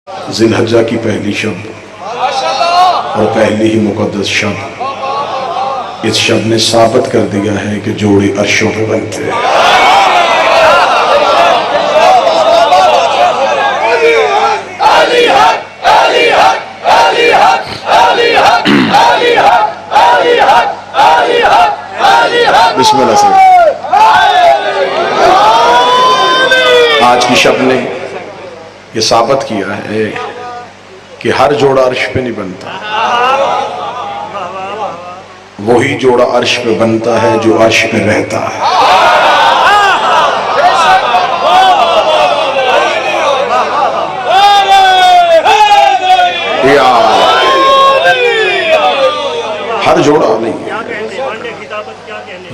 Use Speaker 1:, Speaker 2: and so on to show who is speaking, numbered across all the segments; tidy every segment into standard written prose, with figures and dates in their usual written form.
Speaker 1: जिलहज्जा की पहली शब और पहली ही मुकद्दस शब, इस शब ने साबित कर दिया है कि जोड़े अर्शों पे बनते हैं। बिस्मिल्लाह से आज की शब ने ये साबित किया है कि हर जोड़ा अर्श पे नहीं बनता, वही जोड़ा अर्श पे बनता है जो अर्श पे रहता है। हर जोड़ा नहीं है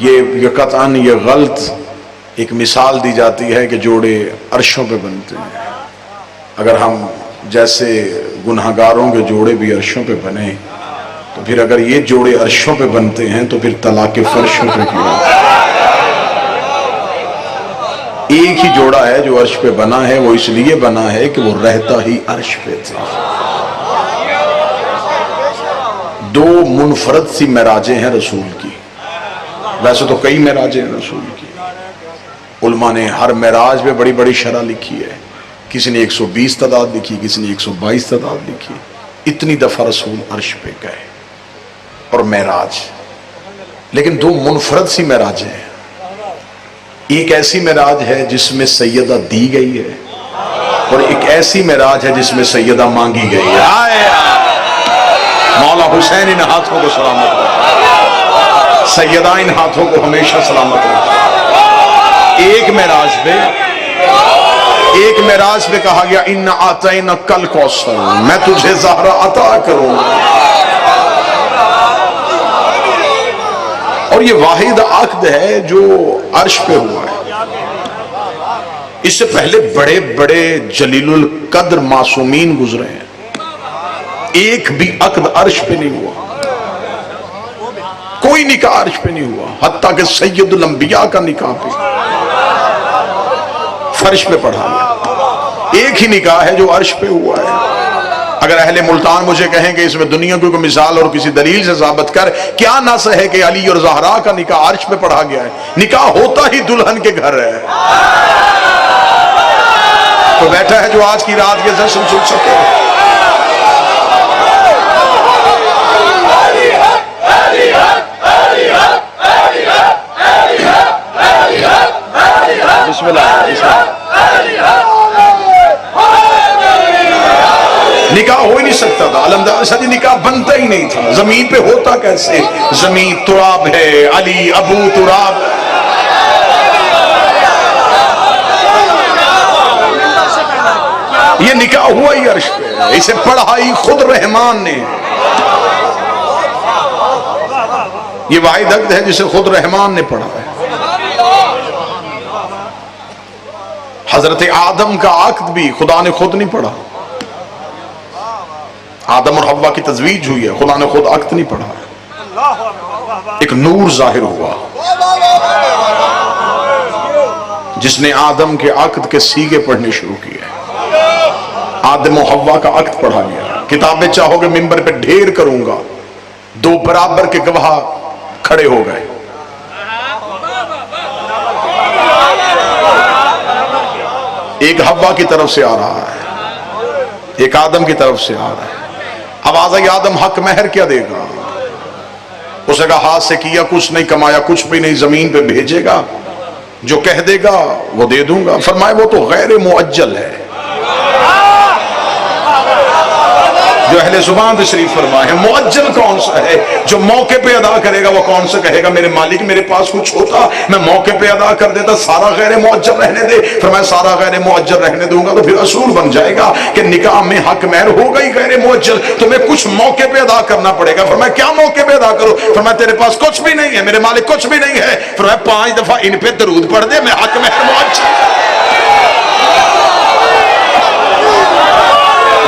Speaker 1: ये कतअन ये गलत एक मिसाल दी जाती है कि जोड़े अर्शों पे बनते हैं। अगर हम जैसे गुनहगारों के जोड़े भी अर्शों पे बने तो फिर अगर ये जोड़े अर्शों पे बनते हैं तो फिर तलाक फर्शों पे क्यों? एक ही जोड़ा है जो अर्श पे बना है, वो इसलिए बना है कि वो रहता ही अर्श पे था। दो मुनफरद सी मेराजें हैं रसूल की, वैसे तो कई मेराजें हैं रसूल की। उलमा ने हर मेराज में बड़ी बड़ी शरह लिखी है, किसी ने 120 तादाद लिखी, किसी ने 122 तादाद लिखी। इतनी दफा रसूल अर्श पे गए और मेराज, लेकिन दो मुनफरद सी मेराजें हैं। एक ऐसी मेराज है जिसमें सैयदा दी गई है और एक ऐसी मेराज है जिसमें सैयदा मांगी गई है। मौला हुसैन इन हाथों को सलामत रखे, सैयदा इन हाथों को हमेशा सलामत रखे। एक मेराज पे कहा गया इन्ना आतैना कल कौसर, मैं तुझे ज़हरा अता करूंगा। और ये वाहिद अक्द है जो अर्श पे हुआ है। इससे पहले बड़े बड़े जलीलुल कद्र मासूमीन गुजरे हैं, एक भी अक्द अर्श पे नहीं हुआ, कोई निकाह अर्श पे नहीं हुआ। हत्ता कि सैयदुल अंबिया का निकाह पे फर्श पे पढ़ा गया। एक ही निकाह है जो अर्श पे हुआ है। अगर अहले मुल्तान मुझे कहें कि इसमें दुनिया को मिसाल और किसी दलील से साबित कर, क्या नस है कि अली और ज़हरा का निकाह अर्श पे पढ़ा गया है? निकाह होता ही दुल्हन के घर है। तो बैठा है जो आज की रात के जश्न सुन सके। निकाह हो ही नहीं सकता था, अलमदार शादी निकाह बनता ही नहीं था। जमीन पे होता कैसे? जमीन तुराब है, अली अबू तुराब। ये निकाह हुआ ही अर्श पे, इसे पढ़ा ही खुद रहमान ने। ये वाहिद अक्द है जिसे खुद रहमान ने पढ़ा है। हजरत आदम का अक्द भी खुदा ने खुद नहीं पढ़ा। आदम और हव्वा की तजवीज हुई है, खुदा ने खुद अक्द नहीं पढ़ा। एक नूर जाहिर हुआ जिसने आदम के अक्द के सीगे पढ़ने शुरू किए। आदम और हव्वा का अक्द पढ़ा गया। किताबें चाहोगे मिंबर पे ढेर करूंगा, दो बराबर के गवाह खड़े हो गए। एक हव्वा की तरफ से आ रहा है, एक आदम की तरफ से आ रहा है। आवाज आई, आदम हक महर क्या देगा? उसने कहा हाथ से किया कुछ नहीं, कमाया कुछ भी नहीं, जमीन पे भेजेगा, जो कह देगा वो दे दूंगा। फरमाए वो तो गैर मुअज्जल है। जो अहले जुबान तशरीफ फरमाए हैं, मुअज्जल कौन सा है? जो मौके पे अदा करेगा वो कौन सा कहेगा मेरे मालिक मेरे पास कुछ होता मैं मौके पे अदा कर देता, सारा गैर मुअज्जल रहने दे। फरमाया सारा गैर मुअज्जल रहने दूंगा तो फिर असूल बन जाएगा कि निकाह में हक महर हो गई गैर मुअज्जल, तुम्हें कुछ मौके पे अदा करना पड़ेगा। फरमाया क्या मौके पे अदा करो? फरमाया तेरे पास कुछ भी नहीं है, मेरे मालिक कुछ भी नहीं है। फरमाया 5 दफा इन पे दरूद पढ़ दे, मैं हक महर मुअज्जल।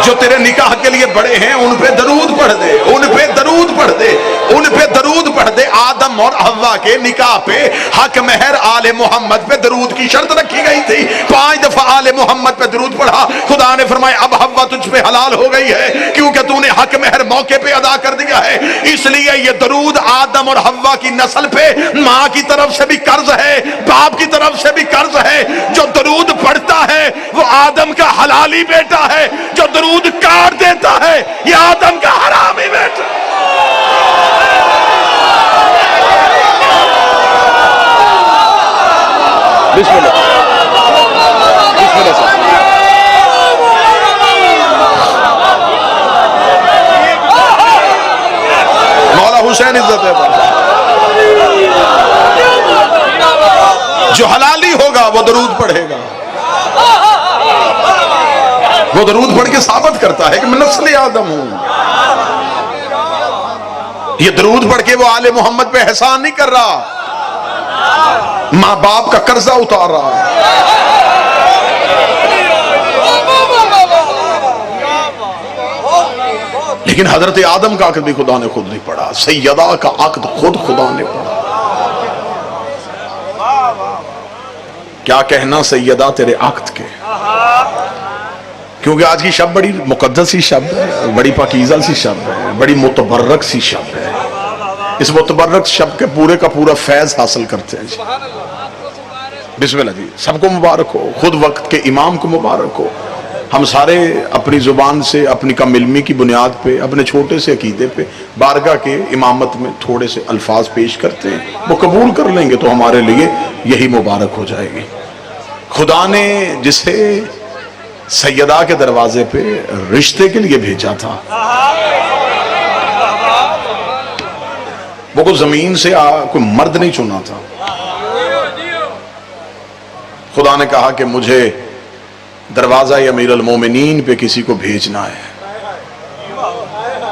Speaker 1: जो तेरे निकाह के लिए बड़े हैं उन पे दरूद पढ़ दे, उन पे दरूद पढ़ दे, उन पे दरूद पढ़ दे। आदम और हव्वा के निकाह पे हक महर आले मोहम्मद पे दरूद की शर्त रखी गई थी। 5 दफा आले मोहम्मद पे दरूद पढ़ा। खुदा ने फरमाया अब हव्वा तुझ पे हलाल हो गई है क्योंकि तूने हक महर मौके पे अदा कर दिया है। इसलिए ये दरूद आदम और हव्वा की नस्ल पे माँ की तरफ से भी कर्ज है, बाप की तरफ से भी कर्ज है। जो दरूद पढ़ता है वो आदम का हलाली बेटा है, जो दरूद काट देता है ये आदम का हरामी बेटा। बिस्मिल्लाह बिस्मिल्लाह। मौला हुसैन इज्जत है। जो हलाली होगा वो दरूद पढ़ेगा, वो दरूद पढ़ के साबित करता है कि मैं नस्ल आदम हूं। ये दरूद पढ़ के वो आले मोहम्मद पे एहसान नहीं कर रहा, मां बाप का कर्जा उतार रहा है। लेकिन हजरत आदम का अक़्द भी खुदा ने खुद नहीं पढ़ा, सैयदा का अक़्द खुद खुदा ने पढ़ा। क्या कहना सैयदा तेरे अक़्द के, क्योंकि आज की शब्द बड़ी मुकद्दस सी शब्द है, बड़ी पाकीज़ा सी शब्द है, बड़ी मुतबर्रक सी शब्द है। इस मुतबर्रक शब्द के पूरे का पूरा फैज हासिल करते हैं। बिस्मिल्लाह जी, सबको मुबारक हो, खुद वक्त के इमाम को मुबारक हो। हम सारे अपनी जुबान से अपनी कम इल्मी की बुनियाद पे अपने छोटे से अकीदे पे बारगाह के इमामत में थोड़े से अल्फाज पेश करते हैं, वो कबूल कर लेंगे तो हमारे लिए यही मुबारक हो जाएगी। खुदा ने जिसे सैयदा के दरवाजे पे रिश्ते के लिए भेजा था, वो कोई जमीन से कोई मर्द नहीं चुना था। खुदा ने कहा कि मुझे दरवाजा अमीर अल मोमिनीन पे किसी को भेजना है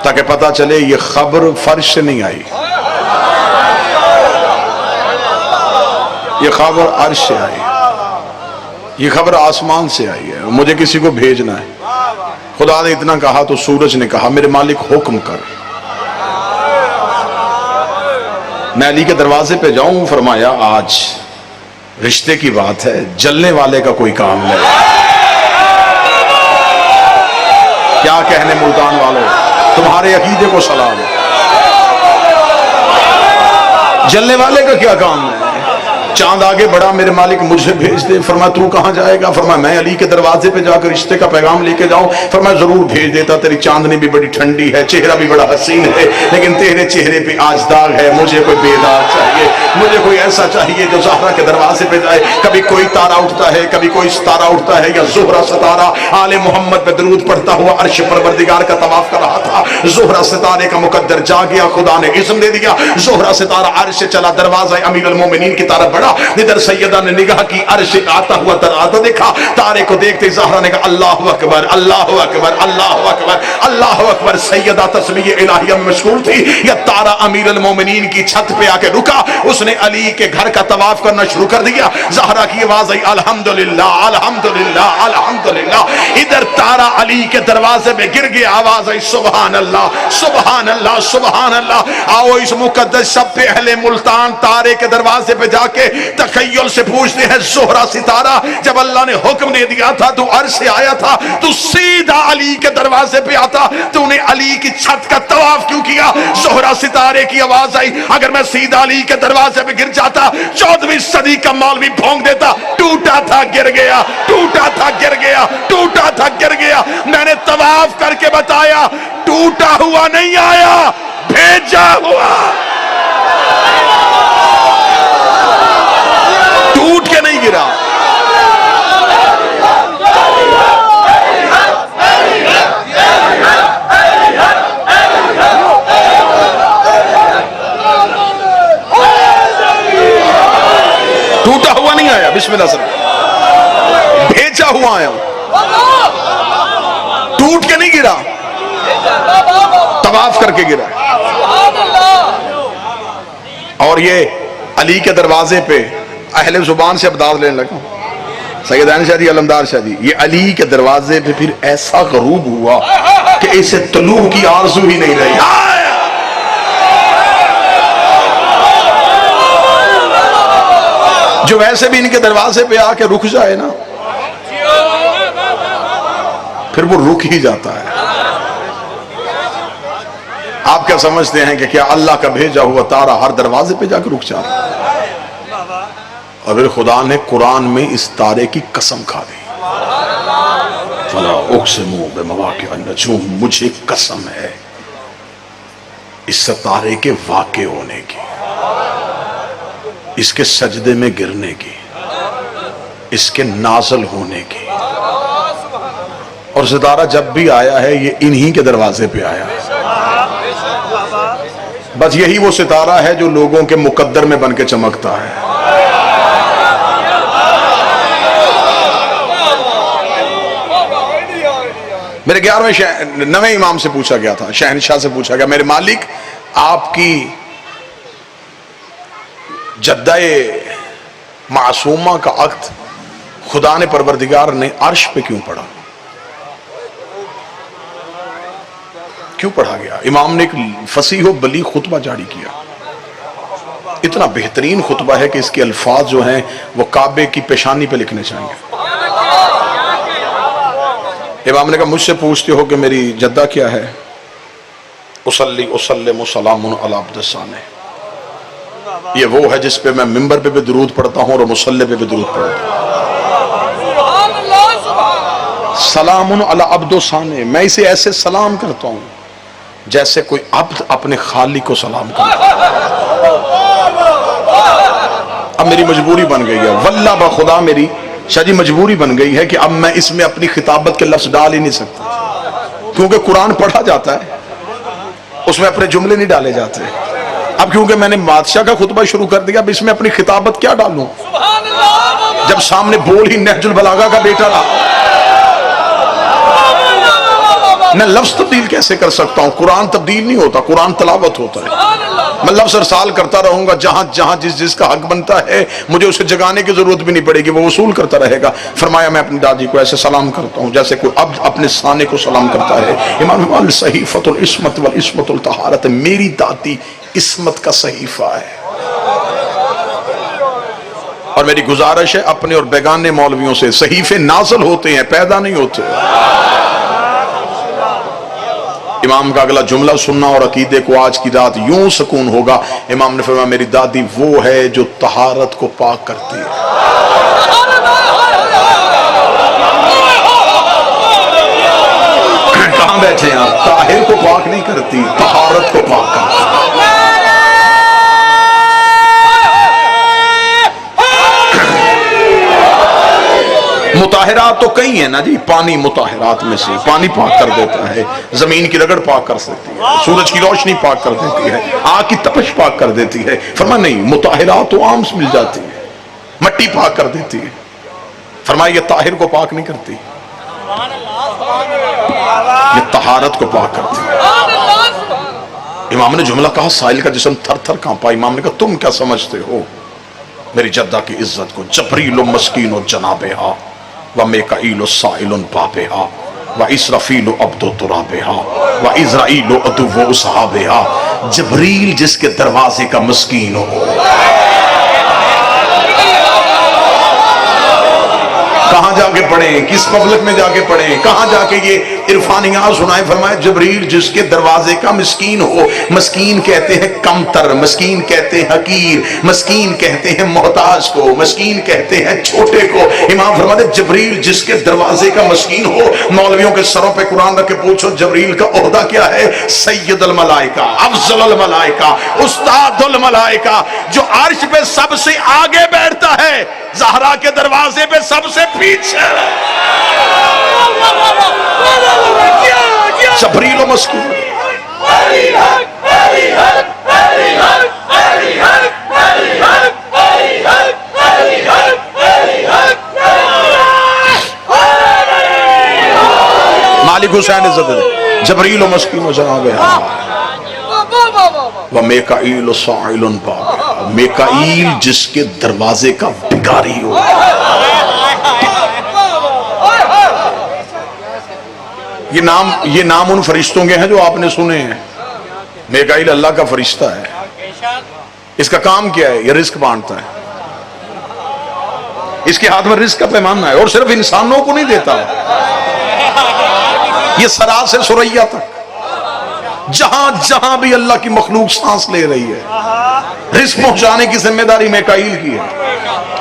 Speaker 1: ताकि पता चले ये खबर फर्श से नहीं आई, ये खबर अर्श से आई, ये खबर आसमान से आई है, मुझे किसी को भेजना है। खुदा ने इतना कहा तो सूरज ने कहा मेरे मालिक हुक्म कर, मैं अली के दरवाजे पे जाऊं। फरमाया आज रिश्ते की बात है, जलने वाले का कोई काम नहीं। क्या कहने मुल्तान वालों, तुम्हारे अकीदे को सलाम। जलने वाले का क्या काम है? चांद आगे बढ़ा, मेरे मालिक मुझे भेज दे। फरमाया तू कहां जाएगा? फरमाया मैं अली के दरवाजे पे जाकर रिश्ते का पैगाम लेके जाऊं। फरमाया जरूर भेज देता, तेरी चांदनी भी बड़ी ठंडी है, चेहरा भी बड़ा हसीन है, लेकिन तेरे चेहरे पे आज दाग है। मुझे कोई बेदाग चाहिए, मुझे कोई ऐसा चाहिए जो ज़हरा के दरवाजे पे जाए। कभी कोई तारा उठता है, कभी कोई सितारा उठता है, या ज़ोहरा सितारा आले मोहम्मद पे दरूद पढ़ता हुआ अर्श परवरदिगार का तवाफ कर रहा था। ज़ोहरा सितारे का मुकद्दर जा गया, खुदा ने इस्म दे दिया। ज़ोहरा सितारा अर्श से चला, दरवाजा अमीर अल मोमिनीन की तरफ बढ़ा। इधर सैयदा ने निगाह की, अर्श आता हुआ दरवाजा देखा। तारे को देखते ज़हरा ने कहा अल्लाहु अकबर, अल्लाहु अकबर, अल्लाहु अकबर, अल्लाहु अकबर। सैयदा तस्बीह इलाहिया में मशगूल थी। यह तारा अमीर अल मोमिनीन की छत पे आके रुका, उसने अली के घर का तवाफ करना शुरू कर दिया। ज़हरा की आवाज आई अल्हम्दुलिल्लाह, अल्हम्दुलिल्लाह, अल्हम्दुलिल्लाह। इधर तारा अली के दरवाजे पे गिर गया, आवाज आई सुभान अल्लाह, सुभान अल्लाह, सुभान अल्लाह। आओ इस मुकद्दस शब पे अहले मुल्तान तारे के दरवाजे पे जाके तखय्युल से पूछते हैं ज़ोहरा सितारा, जब अल्लाह ने हुक्म दे दिया था तू अर्श से आया था, तू सीधा अली के दरवाजे पे आता, तूने अली की छत का तवाफ क्यों किया? ज़ोहरा सितारे की आवाज आई अगर मैं सीधा अली के दरवाजे पे गिर जाता 14वीं सदी का मौलवी भोंग देता, टूटा था गिर गया, टूटा था गिर गया, टूटा था गिर गया। मैंने तवाफ करके बताया टूटा हुआ नहीं आया, भेजा हुआ। टूट के नहीं गिरा। टूटा हुआ नहीं आया, बिस्मिल्लाह सर, भेजा हुआ आया। टूट के नहीं गिरा, तवाफ करके गिरा। और ये अली के दरवाजे पे अहले जुबान से अबदाद लेने लगा। सैयदान शाह जी, अलमदार शाह जी, ये अली के दरवाजे पे फिर ऐसा गरूब हुआ कि इसे तलू की आरज़ू ही नहीं रही। जो वैसे भी इनके दरवाजे पे आके रुक जाए ना, फिर वो रुक ही जाता है। आप क्या समझते हैं कि क्या अल्लाह का भेजा हुआ तारा हर दरवाजे पे जाकर रुक जाता है? और फिर खुदा ने कुरान में इस तारे की कसम खा दी, फला उक़्सिमु बिमवाक़िअन नजूम, मुझे कसम है इस तारे के वाक़े होने की, इसके सजदे में गिरने की, इसके नाज़िल होने की। और सितारा जब भी आया है ये इन्हीं के दरवाजे पे आया है। बस यही वो सितारा है जो लोगों के मुकद्दर में बन के चमकता है। मेरे 11वें नवे इमाम से पूछा गया था, शहनशाह से पूछा गया, मेरे मालिक आपकी जद्दाए मासूमा का अक्द खुदा ने परवरदिगार ने अर्श पे क्यों पढ़ा, क्यों पढ़ा गया? इमाम ने एक फसीह बली खुतबा जारी किया, इतना बेहतरीन खुतबा है कि इसके अल्फाज जो हैं वो काबे की पेशानी पे लिखने चाहिए। इमाम ने कहा मुझसे पूछते हो कि मेरी जद्दा क्या है? उसल्ली उसल्लिमु सलामुन अला अब्दिस्साने, ये वो है जिस पे मैं मिंबर पे भी दुरूद पढ़ता हूँ और मुसल्ले पे भी दुरूद पढ़ता हूँ। सलामुन अला अब्दिस्साने, मैं इसे ऐसे सलाम करता हूँ जैसे कोई अब्द अपने खालिक को सलाम करता है। अब मेरी मजबूरी बन गई है, वल्लाह बा खुदा मेरी शाह जी मजबूरी बन गई है कि अब मैं इसमें अपनी खिताबत के लफ्ज डाल ही नहीं सकता, क्योंकि कुरान पढ़ा जाता है, उसमें अपने जुमले नहीं डाले जाते। अब क्योंकि मैंने बादशाह का खुतबा शुरू कर दिया, अब इसमें अपनी खिताबत क्या डालूं जब सामने बोल ही नहजुल बलागा का बेटा रहा। मैं लफ्ज तब्दील कैसे कर सकता हूं? कुरान तब्दील नहीं होता, कुरान तलावत होता है। मैं लफ्ज अरसाल करता रहूंगा, जहां जहां जिस जिसका हक बनता है मुझे उसे जगाने की जरूरत भी नहीं पड़ेगी, वो वसूल करता रहेगा। फरमाया मैं अपनी दादी को ऐसे सलाम करता हूं जैसे कोई अब्द अपने साने को सलाम करता है। इमाम सहीफतुल इस्मत वल इस्मतुल तहारत, मेरी दादी इस्मत का सहीफा है। और मेरी गुजारिश है अपने और बेगाने मौलवियों से, सहीफे नाज़िल होते हैं, पैदा नहीं होते। इमाम का अगला जुमला सुनना और अकीदे को आज की रात यूं सुकून होगा। इमाम ने फरमाया मेरी दादी वो है जो तहारत को पाक करती है। कहां बैठे हैं आप? ताहिर को पाक नहीं करती, तहारत को पाक करती है। मुताहिरात तो कई है ना जी, पानी मुताहिरात में से, पानी पाक कर देता है, जमीन की रगड़ पाक कर सकती है, सूरज की रोशनी पाक कर देती है, आग की तपश पाक कर देती है। फरमा नहीं, मुताहिरात तो आम से मिल जाती है, मट्टी पाक कर देती है। फरमाइए ताहिर को पाक नहीं करती, ये तहारत को पाक करती है। इमाम ने जुमला कहा, साहिल का जिस्म थर थर कांपा। इमाम ने कहा तुम क्या समझते हो मेरी जद्दा की इज्जत को? जबरील मस्कीन जनाबेहा व मेकाईल साइल बाबेहा व इसराफील अब्दो तुराबेहा व इज़राइल अदुव्व सहाबेहा। जबरील जिसके दरवाजे का मस्कीन हो, कहां जाके पढ़े, किस पब्लिक में जाके पढ़े, कहां जाके ये इरफानियात सुनाए? फरमाया जबरील जिसके दरवाजे का मस्कीन हो। मस्कीन कहते हैं कमतर, मस्कीन कहते हैं हकीर, मस्कीन कहते हैं मोहताज को, मस्कीन कहते हैं छोटे को। इमाम फरमाते जबरील जिसके दरवाजे का मस्कीन हो। मौलवियों के सरों पे कुरान रख के पूछो जबरील का ओहदा क्या है? सैयदुल मलाइका, अफजलुल मलाइका, उस्तादुल मलाइका, जो अर्श पे सबसे आगे बैठता है, ज़हरा के दरवाजे पे सबसे पीछे। जबरील मस्कीन। मालिक हुसैन इज्जत जबरील मस्कीन जनाब व मेकाईल साइलुन बाब, मेकाईल जिसके दरवाजे का भिखारी हो। ये नाम उन फरिश्तों के हैं जो आपने सुने हैं। मीकाईल अल्लाह का फरिश्ता है। इसका काम क्या है? ये रिस्क बांटता है। इसके हाथ में रिस्क का पैमाना है और सिर्फ इंसानों को नहीं देता, ये सरा से सुरैया तक जहां जहां भी अल्लाह की मखलूक सांस ले रही है, रिस्क पहुंचाने की जिम्मेदारी मीकाईल की है।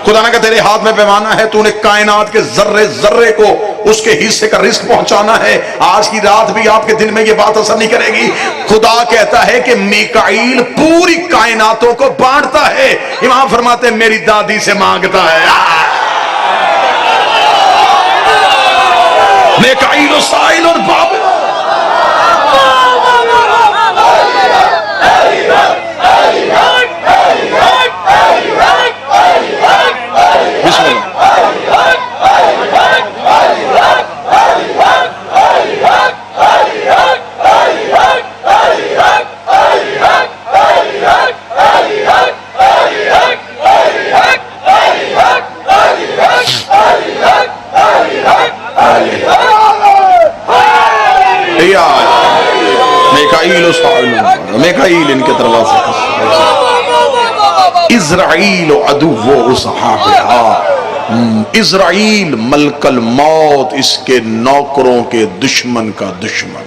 Speaker 1: खुदा ने कहा तेरे हाथ में पैमाना है, तूने कायनात के जर्रे जर्रे को उसके हिस्से का रिस्क पहुंचाना है। आज की रात भी आपके दिन में ये बात असर नहीं करेगी। खुदा कहता है कि मीकाईल पूरी कायनातों को बांटता है। इमाम फरमाते हैं मेरी दादी से मांगता है। मीकाईल साइल और बाब मीकाईल इनके दरवाजे, इज़राइल अदुव्वो उसहाबिहा, इज़राइल मलकल मौत, इसके नौकरों के दुश्मन का दुश्मन।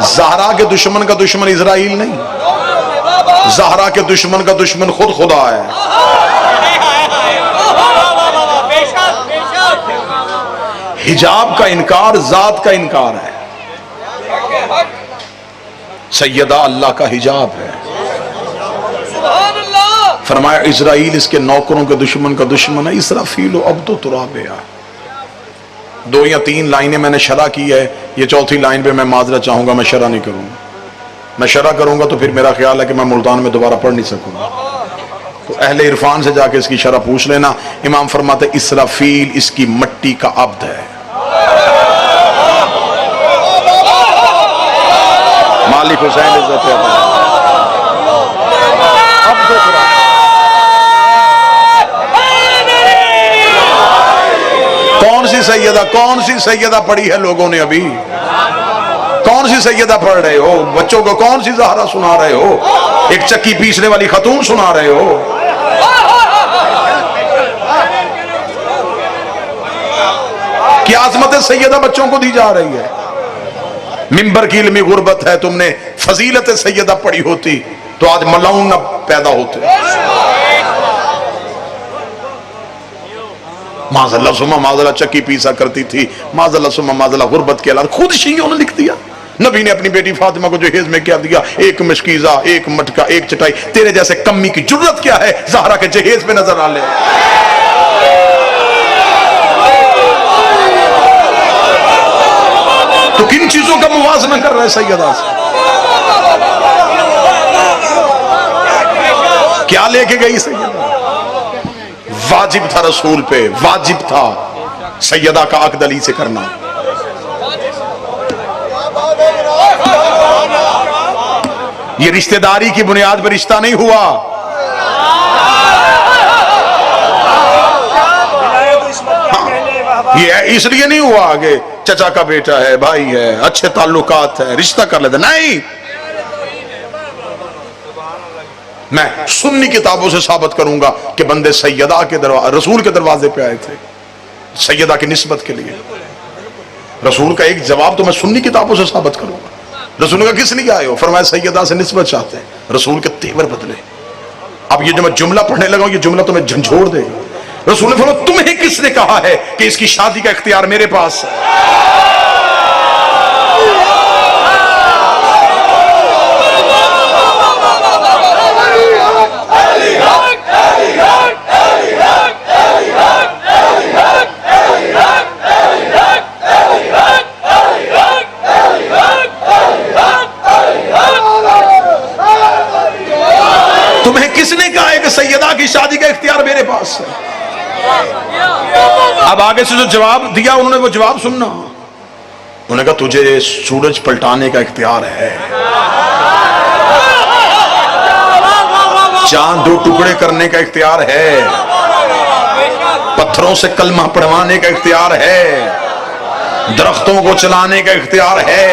Speaker 1: ज़हरा के दुश्मन का दुश्मन इज़राइल नहीं, ज़हरा के दुश्मन का दुश्मन खुद खुदा है। हिजाब का इनकार जात का इनकार है। सैयदा अल्लाह का हिजाब है। फरमाया इज़राइल इसके नौकरों के दुश्मन का दुश्मन है। इसराफील अब्दो तुराबिया। 2 या 3 लाइनें मैंने शरह की है, ये चौथी लाइन पे मैं माजरा चाहूंगा, मैं शरह नहीं करूंगा। मैं शरह करूंगा तो फिर मेरा ख्याल है कि मैं मुल्तान में दोबारा पढ़ नहीं सकूंगा। तो अहले इरफान से जाके इसकी शरह पूछ लेना। इमाम फरमाते इसराफील इसकी मट्टी का अब्द है। मालिक हुसैन इज्जत कौन सी सैयदा पढ़ी है लोगों ने अभी? कौन सी सैयदा पढ़ रहे हो? बच्चों को कौन सी ज़हरा सुना रहे हो? एक चक्की पीसने वाली खतून सुना रहे हो? क्या आज़मत सैयदा बच्चों को दी जा रही है? मिंबर की इल्मी गुर्बत है। तुमने फजीलत सैयदा पढ़ी होती तो आज मलाउन न पैदा होते। माज़अल्लाह सुमा माज़अल्लाह चक्की पीसा करती थी, माज़अल्लाह सुमा माज़अल्लाह गुर्बत के अलावा खुद शियों ने लिख दिया। नबी ने अपनी बेटी फातिमा को जहेज में क्या दिया? एक मशकीजा, एक मटका, एक चटाई। तेरे जैसे कम्मी की जुर्रत क्या है ज़हरा के जहेज पे नजर आ ले? तो किन चीजों का मुवाजना कर रहा है सैयदा से? क्या लेके गई सैयदा? वाजिब था रसूल पे, वाजिब था सैयदा का अक़द अली से करना। ये रिश्तेदारी की बुनियाद पर रिश्ता नहीं हुआ। हाँ, ये इसलिए नहीं हुआ कि चचा का बेटा है, भाई है, अच्छे ताल्लुकात है, रिश्ता कर लेते। नहीं, मैं सुन्नी किताबों से साबित करूंगा कि बंदे सैयदा के दरवाजे, रसूल के दरवाजे पे आए थे सैयदा की निस्बत के लिए। रसूल का एक जवाब तो मैं सुन्नी किताबों से साबित करूंगा। रसूल का किस लिए आए हो? फरमाया सैयदा से निस्बत चाहते हैं। रसूल के तेवर बदले। अब ये जो मैं जुमला पढ़ने लगा हूं, ये जुमला तुम्हें झंझोड़ देगा। रसूल ने फरमाया तुम्हें किसने कहा है कि इसकी शादी का इख्तियार मेरे पास है? तुम्हें किसने कहा है कि सैयदा की शादी का इख्तियार मेरे पास है? अब आगे से जो जवाब दिया उन्होंने, वो जवाब सुनना। उन्होंने कहा तुझे सूरज पलटाने का इख्तियार है, चांद 2 टुकड़े करने का इख्तियार है, पत्थरों से कलमा पढ़वाने का इख्तियार है, दरख्तों को चलाने का इख्तियार है,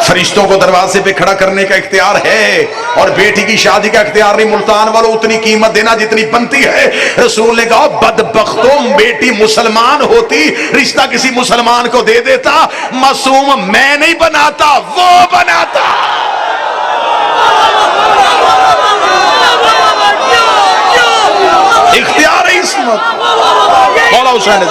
Speaker 1: फरिश्तों को दरवाजे पे खड़ा करने का इख्तियार है, और बेटी की शादी का इख्तियार नहीं। मुल्तान वालों उतनी कीमत देना जितनी बनती है। रसूल ने कहा बदबख्तों, बेटी मुसलमान होती रिश्ता किसी मुसलमान को दे देता। मासूम मैं नहीं बनाता, वो बनाता। इख्तियार है इसमत। मौला हुसैन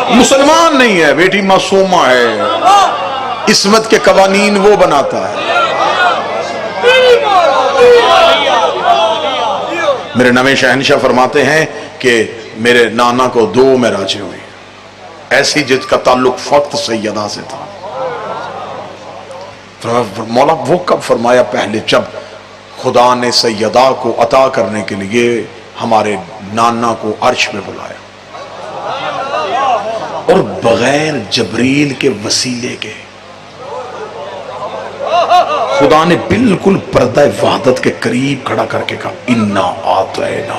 Speaker 1: मुसलमान नहीं है, बेटी मासूमा है। इस्मत के कवानीन वो बनाता है। मेरे नवे शहनशाह फरमाते हैं कि मेरे नाना को 2 मेराजें हुई, ऐसी जिसका ताल्लुक फक्त सैयदा से था। मौला वो कब फरमाया? पहले जब खुदा ने सैयदा को अता करने के लिए हमारे नाना को अर्श में बुलाया, और बगैर जबरील के वसीले के खुदा ने बिल्कुल पर्दा वहदत के करीब खड़ा करके कहा इन्ना आतैना।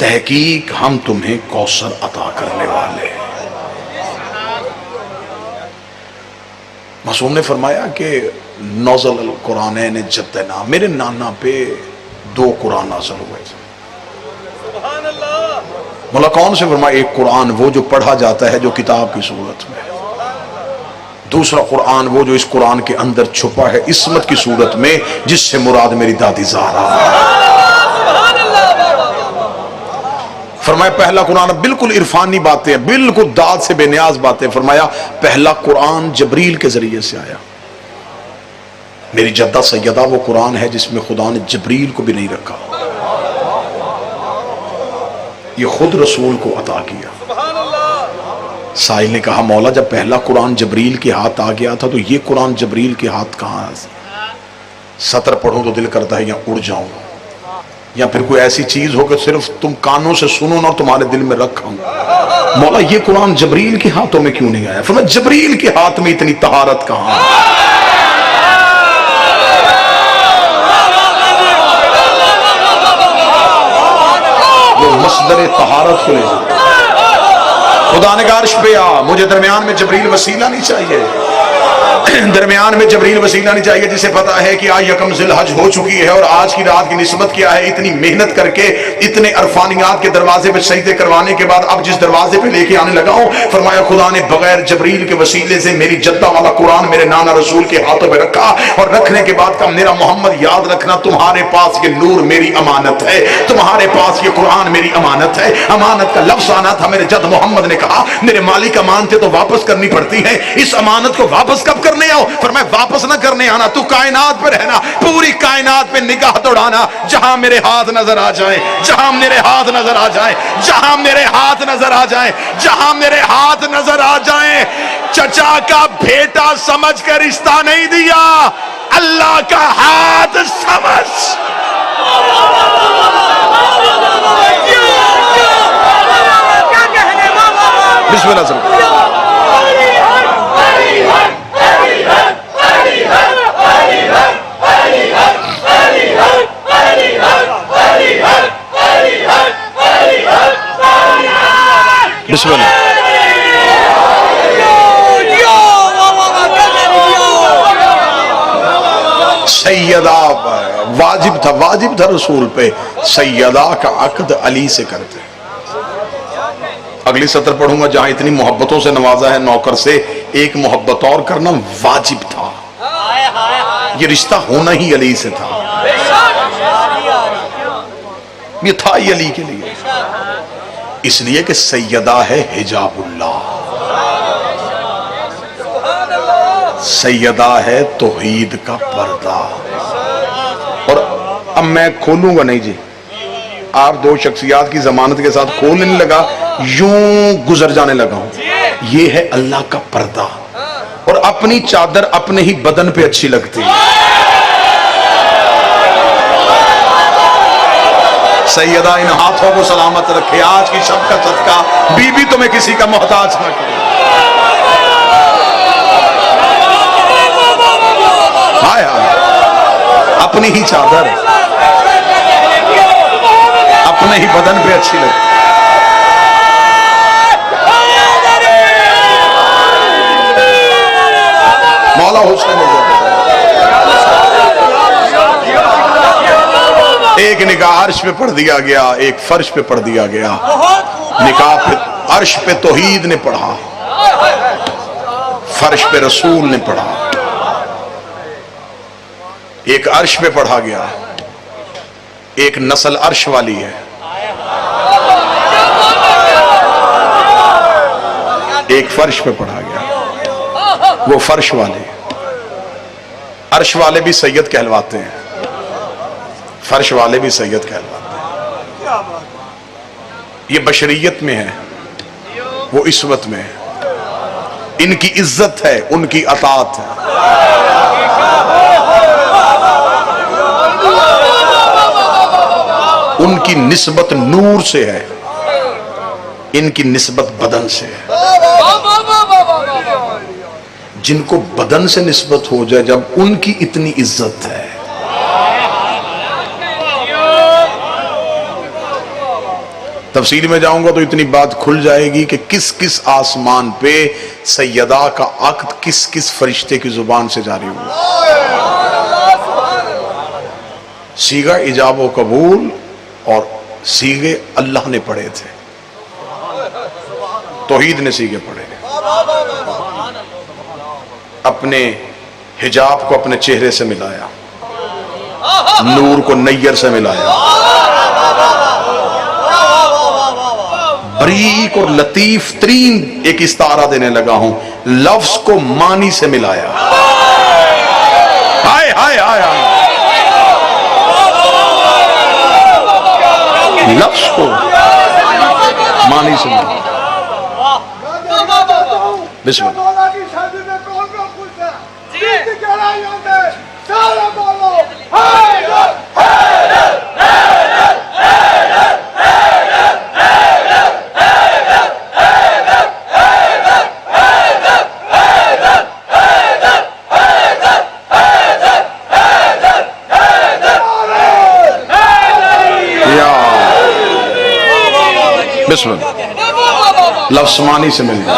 Speaker 1: तहकीक हम तुम्हें कौसर अता करने वाले। मासूम ने फरमाया कि नौज़ल अल कुरान ने जद्दना, मेरे नाना पे 2 कुरान नाज़िल हुए थे। बोला कौन से? फरमाया एक कुरान वो जो पढ़ा जाता है जो किताब की सूरत में, दूसरा कुरान वो जो इस कुरान के अंदर छुपा है इस्मत की सूरत में, जिससे मुराद मेरी दादी ज़हरा। फरमाया पहला कुरान बिल्कुल इरफानी बातें, बिल्कुल दाद से बेनियाज बातें। फरमाया पहला कुरान जबरील के जरिए से आया। मेरी जद्दा सैयदा वो कुरान है जिसमें खुदा ने जबरील को भी नहीं रखा, ये खुद रसूल को अता किया। साहिल ने कहा मौला जब पहला कुरान जबरील के हाथ आ गया था तो ये कुरान जबरील के हाथ कहां? सतर पढ़ूं तो दिल करता है या उड़ जाऊं, या फिर कोई ऐसी चीज हो कि सिर्फ तुम कानों से सुनो ना तुम्हारे दिल में रखा। मौला ये कुरान जबरील के हाथों में क्यों नहीं आया? फिर मैं जबरील के हाथ में इतनी तहारत कहां? मसदर तहारत को ले जाओ। खुदा ने कहा अर्श पे आ, मुझे दरमियान में जबरील वसीला नहीं चाहिए, दरमियान में जबरील वसीला नहीं चाहिए, जिसे पता है कि आज यकम ज़िलहज हो चुकी है और आज की रात की निस्बत क्या है। इतनी मेहनत करके इतने अरफानियात के दरवाजे पे सजदे करवाने के बाद अब जिस दरवाजे पे लेके आने लगा हूं, फरमाया खुदा ने बगैर जबरील के वसीले से मेरी जद्दा वाला कुरान मेरे नाना रसूल के हाथों में रखा, और रखने के बाद कहा मेरा मोहम्मद याद रखना तुम्हारे पास ये नूर मेरी अमानत है, तुम्हारे पास ये कुरान मेरी अमानत है। अमानत का लफ्ज आना था। मेरे जद मोहम्मद ने कहा मेरे मालिक अमानतें तो वापस करनी पड़ती है, इस अमानत को वापस कब करने आओ? फरमाया वापस ना करने आना, तू कायनात पर रहना, पूरी कायनात पे निगाह दौड़ाना, जहां मेरे हाथ नजर आ जाए, जहां मेरे हाथ नजर आ जाए, जहां मेरे हाथ नजर आ जाए, जहां मेरे हाथ नजर आ जाए। चचा का बेटा समझ कर रिश्ता नहीं दिया, अल्लाह का हाथ समझ। बिस्मिल्लाह सर। बिस्मिल्लाह। सैयदा वाजिब था रसूल पे, सैयदा का अक्द अली से करते। अगली सत्र पढ़ूंगा जहां इतनी मोहब्बतों से नवाजा है नौकर से, एक मोहब्बत और करना वाजिब था। ये रिश्ता होना ही अली से था, ये था ही अली के लिए, इसलिए कि सैयदा है हिजाबुल्लाह, सैयदा है तौहीद का पर्दा। और अब मैं खोलूंगा नहीं जी, आप 2 शख्सियात की जमानत के साथ खोलने नहीं लगा, यूं गुजर जाने लगा हूं। ये है अल्लाह का पर्दा, और अब अपनी चादर अपने ही बदन पे अच्छी लगती है। सैयदा इन हाथों को सलामत रखे, आज की शब का सदका बीबी तुम्हें किसी का मोहताज न करे। हाय हाय, अपनी ही चादर अपने ही बदन पे अच्छी लगती। मौला हुसैन एक निकाह अर्श पे पढ़ दिया गया, एक फर्श पे पढ़ दिया गया। निकाह पे अर्श पे तौहीद ने पढ़ा, फर्श पे रसूल ने पढ़ा। एक अर्श पे पढ़ा गया, एक नस्ल अर्श वाली है, एक फर्श पे पढ़ा गया। वो फर्श वाले, अर्श वाले भी सैयद कहलवाते हैं, फर्श वाले भी सैयद कहलवाते हैं। ये बशरियत में है, वो इस्वत में है। इनकी इज्जत है, उनकी अतात है। उनकी निस्बत नूर से है, इनकी निस्बत बदन से है। जिनको बदन से निस्बत हो जाए, जब उनकी इतनी इज्जत है, तफसील में जाऊंगा तो इतनी बात खुल जाएगी कि किस किस आसमान पे सैयदा का अक्द किस किस फरिश्ते की जुबान से जारी हुआ। सीगा इजाब व कबूल और सीगे अल्लाह ने पढ़े थे, तौहीद ने सीगे पढ़े। अपने हिजाब को अपने चेहरे से मिलाया, नूर को नैयर से मिलाया, बरीक और लतीफ तरीन एक इस्तारा देने लगा हूं, लफ्ज को मानी से मिलाया। हाय हाय हाय हाय, लफ्ज को मानी से मिलाया। बिस्मिल्लाह। लफ्ज़ मानी से मिल गया,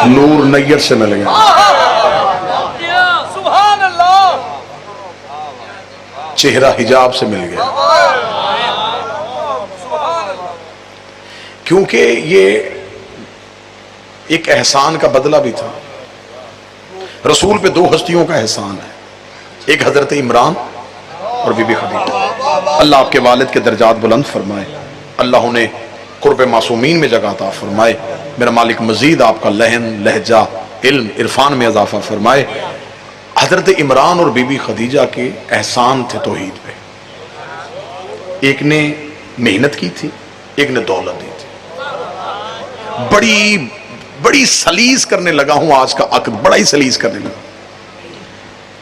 Speaker 1: नूर नैयर से मिल गया, चेहरा हिजाब से मिल गया। क्योंकि ये एक एहसान का बदला भी था। रसूल पे दो हस्तियों का एहसान है, एक हजरत इमरान और बीबी खदीजा। अल्लाह आपके वालिद के दर्जात बुलंद फरमाए, अल्लाह उन्हें कुर्ब मासूमीन में जगह अता फरमाए। मेरा मालिक मजीद आपका लहन लहजा इल्म इरफान में इजाफा फरमाए। हजरत इमरान और बीबी खदीजा के एहसान थे तौहीद पे। एक ने मेहनत की थी, एक ने दौलत दी थी। बड़ी बड़ी सलीस करने लगा हूं आज का अक्द, बड़ा ही सलीस करने लगा।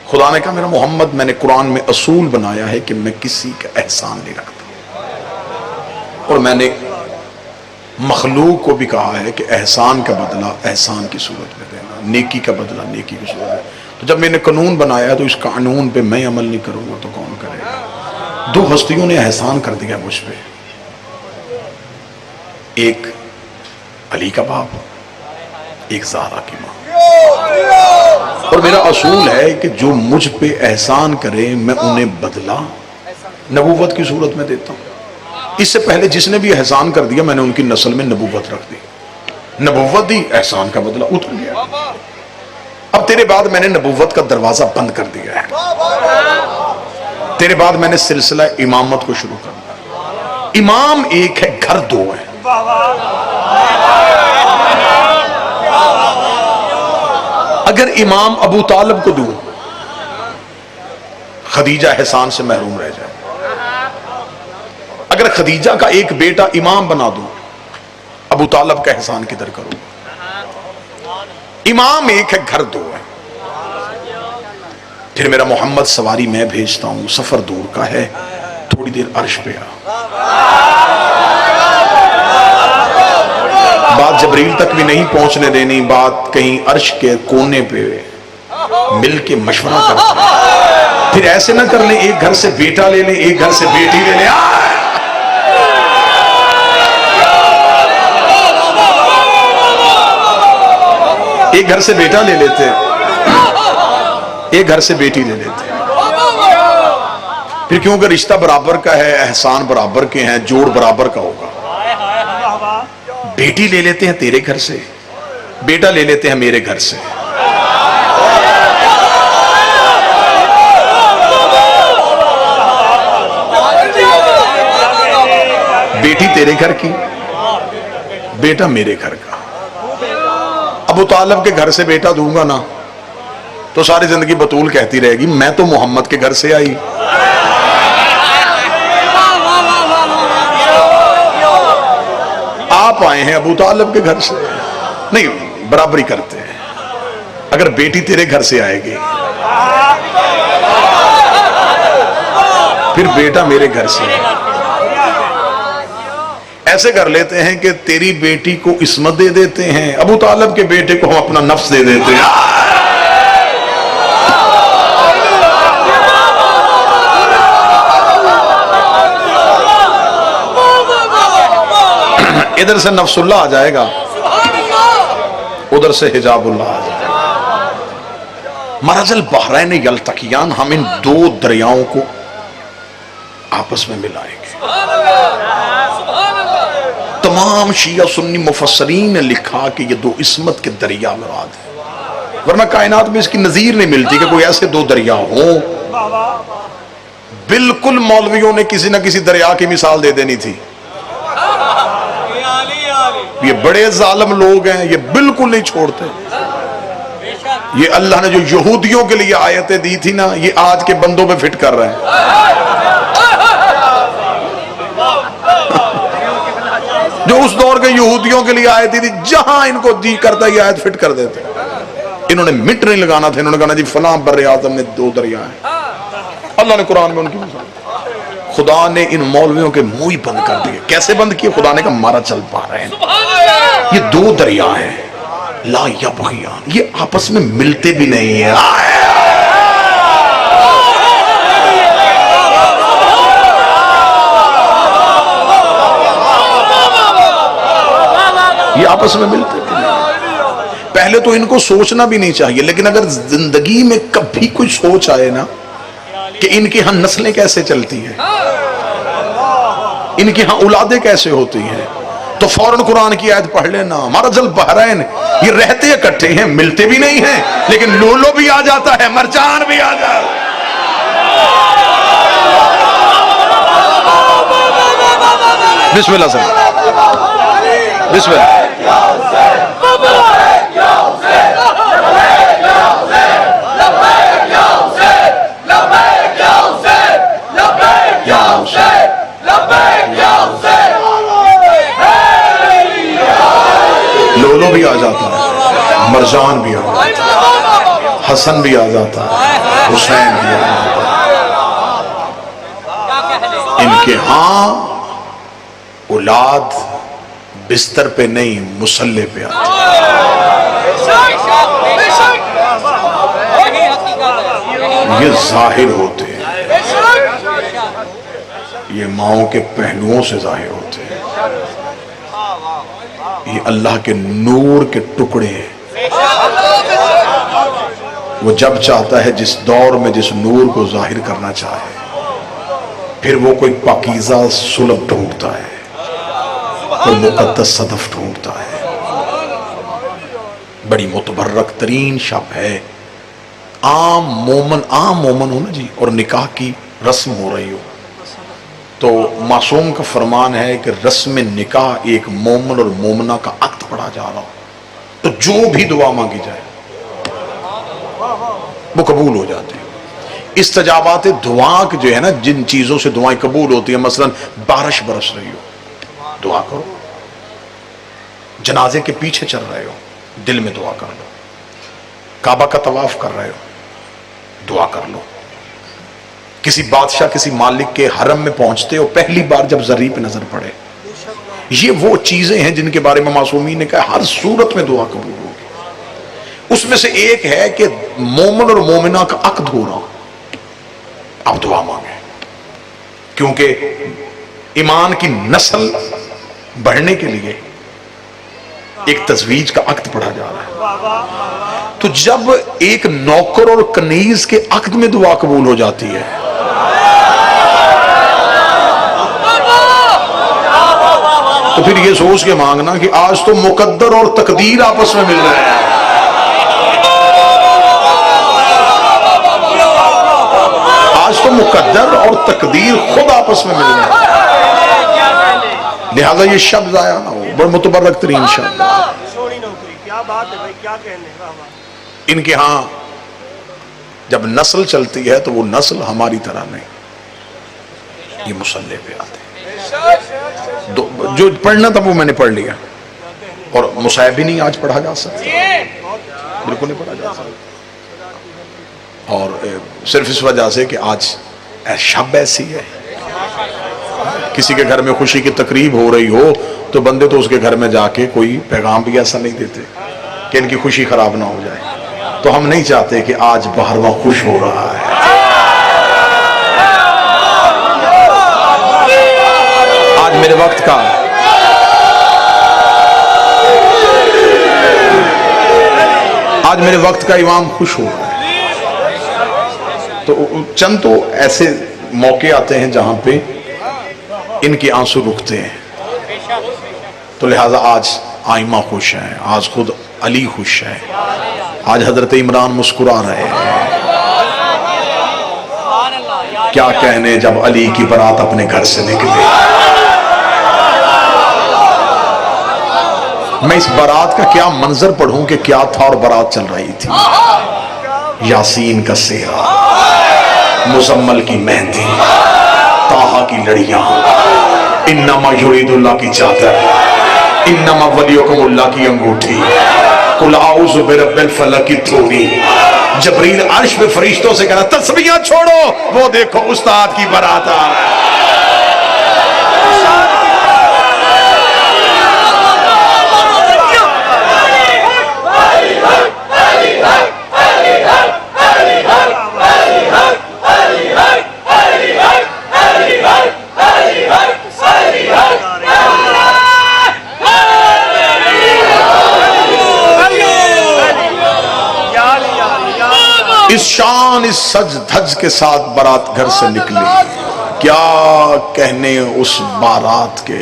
Speaker 1: खुदा ने कहा मेरा मोहम्मद, मैंने कुरान में असूल बनाया है कि मैं किसी का एहसान नहीं रखता, और मैंने मखलूक को भी कहा है कि एहसान का बदला एहसान की सूरत में देना, नेकी का बदला नेकी की सूरत में। तो जब मैंने कानून बनाया तो इस कानून पे मैं अमल नहीं करूंगा तो कौन करेगा। दो हस्तियों ने एहसान कर दिया मुझ पे, एक अली का बाप, एक ज़हरा की मां। और मेरा असूल है कि जो मुझ पे एहसान करे मैं उन्हें बदला नबूवत की सूरत में देता हूं। इससे पहले जिसने भी एहसान कर दिया मैंने उनकी नस्ल में नबूवत रख दी, नबूवत दी, एहसान का बदला उतर गया। अब तेरे बाद मैंने नबूवत का दरवाजा बंद कर दिया है, तेरे बाद मैंने सिलसिला इमामत को शुरू कर दिया। इमाम एक है, घर दो है। अगर इमाम अबू तालिब को दूं, खदीजा एहसान से महरूम रह जाए। अगर खदीजा का एक बेटा इमाम बना दूं, अबू तालिब का एहसान किधर करूं। इमाम एक है, घर दो है। फिर मेरा मोहम्मद सवारी मैं भेजता हूं, सफर दूर का है, थोड़ी देर अर्श पे आ। बात जबरील तक भी नहीं पहुंचने देनी, बात कहीं अर्श के कोने पे मिल के मशवरा करते। फिर ऐसे ना कर ले, एक घर से बेटा ले ले, एक घर से बेटी ले ले। एक घर से बेटा ले लेते, एक घर से बेटी ले लेते। फिर क्योंकि रिश्ता बराबर का है, एहसान बराबर के हैं, जोड़ बराबर का होगा। बेटी ले लेते हैं तेरे घर से, बेटा ले लेते हैं मेरे घर से। बेटी तेरे घर की, बेटा मेरे घर का। अबू तालिब के घर से बेटा दूंगा ना तो सारी जिंदगी बतूल कहती रहेगी मैं तो मोहम्मद के घर से आई। आप आए हैं अबू तालिब के घर से, नहीं बराबरी करते हैं। अगर बेटी तेरे घर से आएगी फिर बेटा मेरे घर से। ऐसे कर लेते हैं कि तेरी बेटी को इस्मत दे देते हैं, अबू तालिब के बेटे को हम अपना नफ्स दे देते हैं। इधर से नफ्सुल्लाह आ जाएगा, उधर से हिजाबुल्लाह आ जाएगा। मरजल बहरैन यल्तकियान, हम इन दो दरियाओं को आपस में मिलाएंगे। तमाम शिया सुन्नी मुफस्सरीन ने लिखा कि ये दो इस्मत के दरिया मुराद है, वरना कायनात में इसकी नजीर नहीं मिलती कि कोई ऐसे दो दरिया हो। बिल्कुल मौलवियों ने किसी ना किसी दरिया की मिसाल दे देनी थी। ये बड़े जालिम लोग हैं, ये बिल्कुल नहीं छोड़ते। ये अल्लाह ने जो यहूदियों के लिए आयतें दी थी ना, ये आज के बंदों पे फिट कर रहे हैं। जो उस दौर के यहूदियों के लिए आयत थी, जहां इनको जी करता ये आयत फिट कर देते। इन्होंने मिट नहीं लगाना था, इन्होंने कहना जी फलां बर्रे आज़म में दो दरिया हैं। अल्लाह ने कुरान में उनकी मिसाल, खुदा ने इन मौलवियों के मुंह ही बंद कर दिए। कैसे बंद किए? खुदा ने कहा मारा चल पा रहे हैं, ये दो दरिया हैं ला यबगियान, ये आपस में मिलते भी नहीं है। ये आपस में मिलते भी नहीं। पहले तो इनको सोचना भी नहीं चाहिए, लेकिन अगर जिंदगी में कभी कोई सोच आए ना कि इनके यहां नस्लें कैसे चलती हैं, इनके यहां औलादें कैसे होती हैं, तो फौरन कुरान की आयत पढ़ लेना। मरजल बहरैन, ये रहते इकट्ठे हैं, मिलते भी नहीं हैं, लेकिन लोलो भी आ जाता है, मरजान भी आ जाता है। बिस्मिल्लाह सर, बिस्मिल्लाह। लोलो भी आ जाता है, मरजान भी आ जाता है, हसन भी आ जाता है, हुसैन भी आ जाता है। इनके हां औलाद बिस्तर पे नहीं मुसल्ले पे आती है। ये जाहिर होते हैं, ये माओ के पहलुओं से जाहिर होते हैं। ये अल्लाह के नूर के टुकड़े हैं। वो जब चाहता है जिस दौर में जिस नूर को जाहिर करना चाहे, फिर वो कोई पाकीज़ा सुलभ ढूंढता है, कोई मुकद्दस सदफ ढूंढता है। बड़ी मुतबर्रक तरीन शब है। आम मोमन हो ना जी, और निकाह की रस्म हो रही हो, तो मासूम का फरमान है कि रस्म निकाह एक मोमन और मोमना का अक्द पढ़ा जा रहा हो, तो जो भी दुआ मांगी जाए वो कबूल हो जाती है। इस्तजाबात दुआ जो है ना, जिन चीजों से दुआएं कबूल होती है, मसलन बारिश बरस रही हो, दुआ करो। जनाजे के पीछे चल रहे हो, दिल में दुआ कर लो। काबा का तवाफ कर रहे हो, दुआ कर लो। किसी बादशाह किसी मालिक के हरम में पहुंचते हो, पहली बार जब जरी पे नजर पड़े, ये वो चीजें हैं जिनके बारे में मासूमीन ने कहा हर सूरत में दुआ कबूल होगी। उसमें से एक है कि मोमिन और मोमिना का अक्द हो रहा, अब दुआ मांगे, क्योंकि ईमान की नस्ल बढ़ने के लिए एक तजवीज का अक्द पढ़ा जा रहा है। तो जब एक नौकर और कनीज के अक्द में दुआ कबूल हो जाती है, तो फिर ये सोच के मांगना कि आज तो मुकद्दर और तकदीर आपस में मिल रहे हैं, आज तो मुकद्दर और तकदीर खुद आपस में मिल रहे हैं। लिहाजा ये शब्द आया ना, वो बड़ा मुतबर्रक तरीन शब्द।
Speaker 2: क्या बात है भाई, क्या कहने।
Speaker 1: इनके यहां जब नस्ल चलती है तो वो नस्ल हमारी तरह नहीं, ये मुसल्ले पे आते हैं। जो पढ़ना था वो मैंने पढ़ लिया, और मुसाहिब भी नहीं आज पढ़ा जा सकता, बिल्कुल नहीं पढ़ा जा सकता। और सिर्फ इस वजह से कि आज शब ऐसी है, किसी के घर में खुशी की तकरीब हो रही हो तो बंदे तो उसके घर में जाके कोई पैगाम भी ऐसा नहीं देते कि इनकी खुशी खराब ना हो जाए। तो हम नहीं चाहते कि आज बाहरवा खुश हो रहा है। आज मेरे वक्त का इमाम खुश हो रहा है। तो चंद तो ऐसे मौके आते हैं जहां पे इनके आंसू रुकते हैं। तो लिहाजा आज आइमा खुश है, आज खुद अली खुश है, आज हजरत इमरान मुस्कुरा रहे हैं। क्या कहने जब अली की बारात अपने घर से निकले। मैं इस बारात का क्या मंजर पढ़ूं कि क्या था, और बारात चल रही थी। यासीन का सेहरा, मुजम्मल की मेहंदी, ताहा की लड़ियां, इन्नमा युरीदुल्लाह की चादर, इन्नमा वलियुकुमुल्लाह की अंगूठी, कुल आऊज़ु बिरब्बिल फलक की थोड़ी। जबरील अर्श में फरिश्तों से कहना तस्बीहां छोड़ो, वो देखो उस्ताद की बारात आ रहा है। इस शान इस सज धज के साथ बारात घर से निकली, क्या कहने उस बारात के।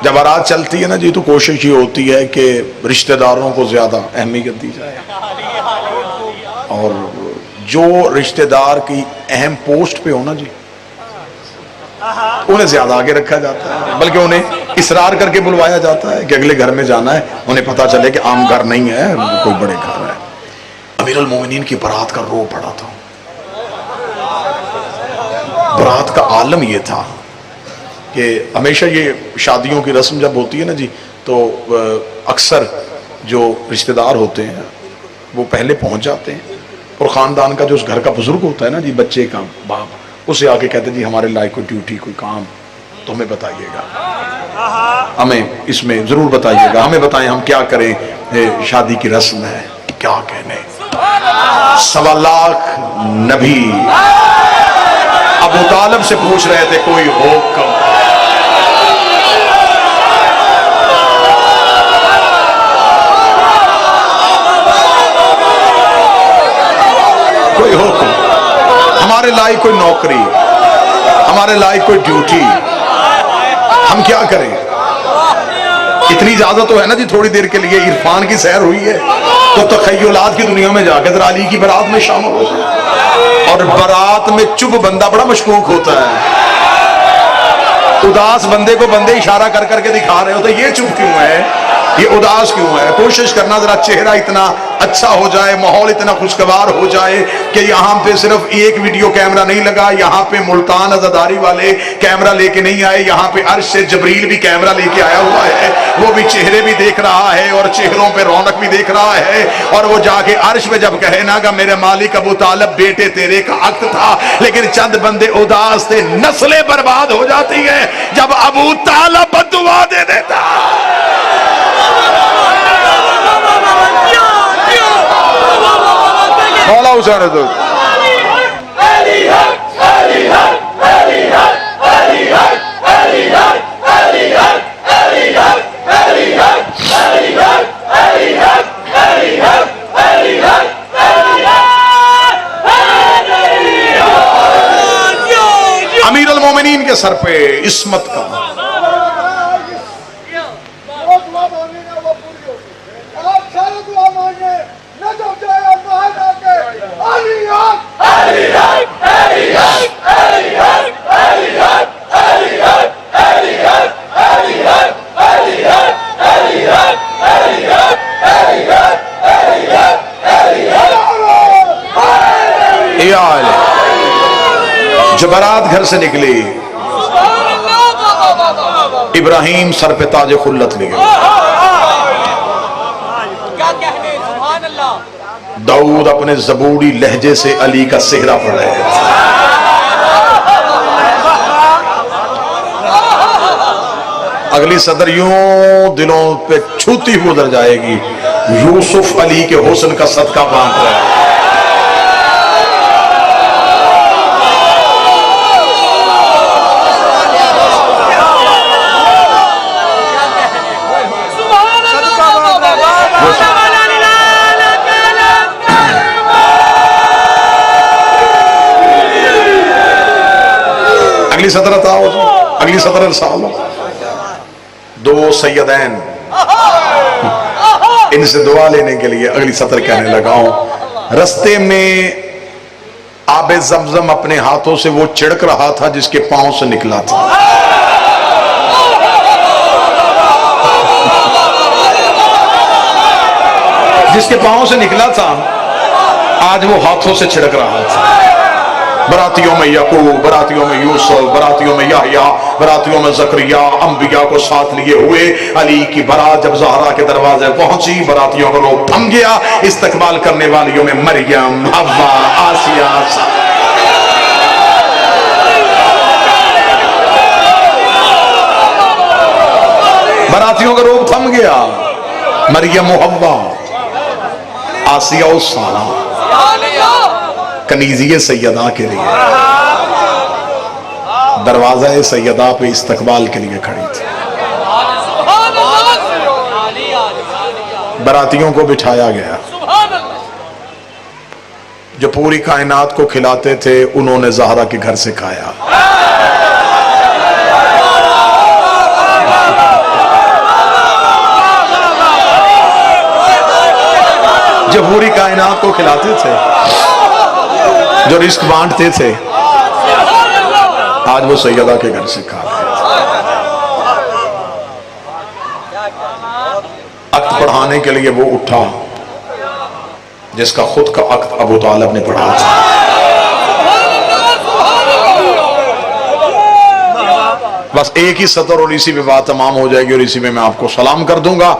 Speaker 1: जब बारात चलती है ना जी, तो कोशिश ये होती है कि रिश्तेदारों को ज्यादा अहमियत दी जाए, और जो रिश्तेदार की अहम पोस्ट पे हो ना जी, उन्हें ज्यादा आगे रखा जाता है, बल्कि उन्हें इसरार करके बुलवाया जाता है कि अगले घर में जाना है, उन्हें पता चले कि आम घर नहीं है, कोई बड़े घर है। अमीरुल मोमिनीन की बारात का रो पड़ा था। बारात का आलम यह था कि हमेशा ये शादियों की रस्म जब होती है ना जी, तो अक्सर जो रिश्तेदार होते हैं वो पहले पहुंच जाते हैं, और ख़ानदान का जो उस घर का बुजुर्ग होता है ना जी, बच्चे का बाप, उसे आके कहते जी हमारे लायक कोई ड्यूटी कोई काम तो हमें बताइएगा, हमें इसमें जरूर बताइएगा, हमें बताएं हम क्या करें, शादी की रस्म है। क्या कहने, 1.25 लाख नबी अबू तालिब से पूछ रहे थे कोई हुक्म। कोई हुक्म, हमारे लायक कोई नौकरी, हमारे लायक कोई ड्यूटी, हम क्या करें। इतनी इजाजत तो है ना जी, थोड़ी देर के लिए इरफान की सैर हुई है तो तखय्युलात की दुनिया में जाकर जरा अली की बारात में शामिल हो जाए। और बारात में चुप बंदा बड़ा मशकूक होता है, उदास बंदे को बंदे इशारा कर करके दिखा रहे होते, ये चुप क्यों है। ये उदास क्यों है? कोशिश करना जरा चेहरा इतना अच्छा हो जाए, माहौल इतना खुशगवार हो जाए कि यहाँ पे सिर्फ एक वीडियो कैमरा नहीं लगा, यहाँ पे मुल्तान अज़ादारी वाले कैमरा लेके नहीं आए, यहाँ पे अर्श से जबरील भी कैमरा लेके आया हुआ है, वो भी चेहरे भी देख रहा है और चेहरों पे रौनक भी देख रहा है। और वो जाके अर्श में जब कहे ना कि मेरे मालिक अबू तालिब बेटे तेरे का हक था, लेकिन चंद बंदे उदास थे, नस्लें बर्बाद हो जाती है जब अबू तालिब बद्दुआ दे देता। मौला हुसैन तो अमीर अल मोमिनीन के सर पे इस्मत का जब बारात घर से निकली, इब्राहिम सर पे ताज खुल्लत ले गए, दाऊद अपने ज़बूरी लहजे से अली का सेहरा पढ़ रहे थे। अगली सदर यूं दिलों पे छूती हुई गुजर जाएगी, यूसुफ अली के हुस्न का सदका बांट रहा है। अगली सदर बताओ, अगली सदर साल दो सैयदैन, इनसे दुआ लेने के लिए अगली सदर कहने लगाओ। रस्ते में आबे जमजम अपने हाथों से वो छिड़क रहा था जिसके पांव से निकला था। जिसके पांव से निकला था आज वो हाथों से छिड़क रहा था। बरातियों में यकूब, बरातियों में यूसुफ, बरातियों में याहया, बरातियों में ज़करिया, अंबिया को साथ लिए हुए अली की बारात जब ज़हरा के दरवाजे पहुंची, बरातियों का रोक थम गया। इस्तकबाल करने वालियों में मरियम, हव्वा, आसिया, बरातियों का रोक थम गया। मरियम, हव्वा, आसिया और सारा कनीज़िए सैयदा के लिए दरवाजा सैयदा पे इस्तकबाल के लिए खड़ी थी। बरातियों को बिठाया गया, जो पूरी कायनात को खिलाते थे उन्होंने ज़हरा के घर से खाया। जो पूरी कायनात को खिलाते थे, जो रिस्क बांटते थे, आज वो सैयदा के घर से खा रहे थे। अक्त पढ़ाने के लिए वो उठा जिसका खुद का अक्त अबू तालिब ने पढ़ा था। बस एक ही सतर और इसी पे बात तमाम हो जाएगी और इसी में मैं आपको सलाम कर दूंगा।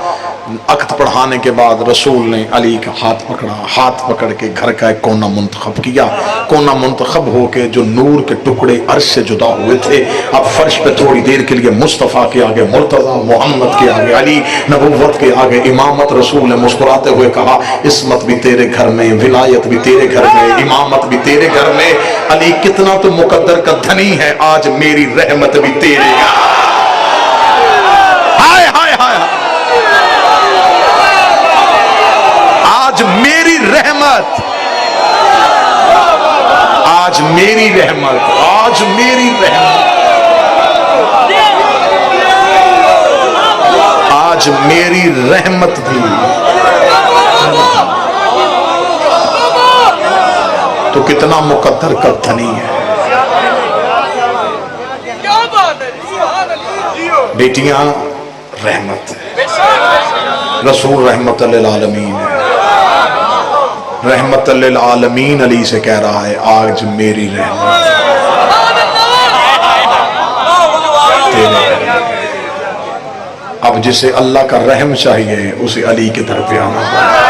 Speaker 1: अक्त पढ़ाने के बाद रसूल ने अली का हाथ पकड़ा, हाथ पकड़ के घर का एक कोना मुंतखब किया। कोना मुंतखब होके जो नूर के टुकड़े अर्श से जुदा हुए थे, अब फर्श पे थोड़ी देर के लिए मुस्तफ़ा के आगे मुर्तज़ा, मोहम्मद के आगे अली, नबुव्वत के आगे इमामत। रसूल ने मुस्कुराते हुए कहा, इस्मत भी तेरे घर में, विलायत भी तेरे घर में, इमामत भी तेरे घर में। अली कितना तो मुकद्दर का धनी है, आज मेरी रहमत भी तेरे। हाय हाय हाय, आज मेरी रहमत, आज मेरी रहमत, आज मेरी रहमत, आज मेरी रहमत भी। तो कितना मुकद्दर का धनी है। बेटियां रहमत है। रसूल रहमत लिल आलमीन है। रहमत लिल आलमीन अली से कह रहा है आज मेरी रहमत तेरे। अब जिसे अल्लाह का रहम चाहिए उसे अली के दर पे आना पड़ेगा।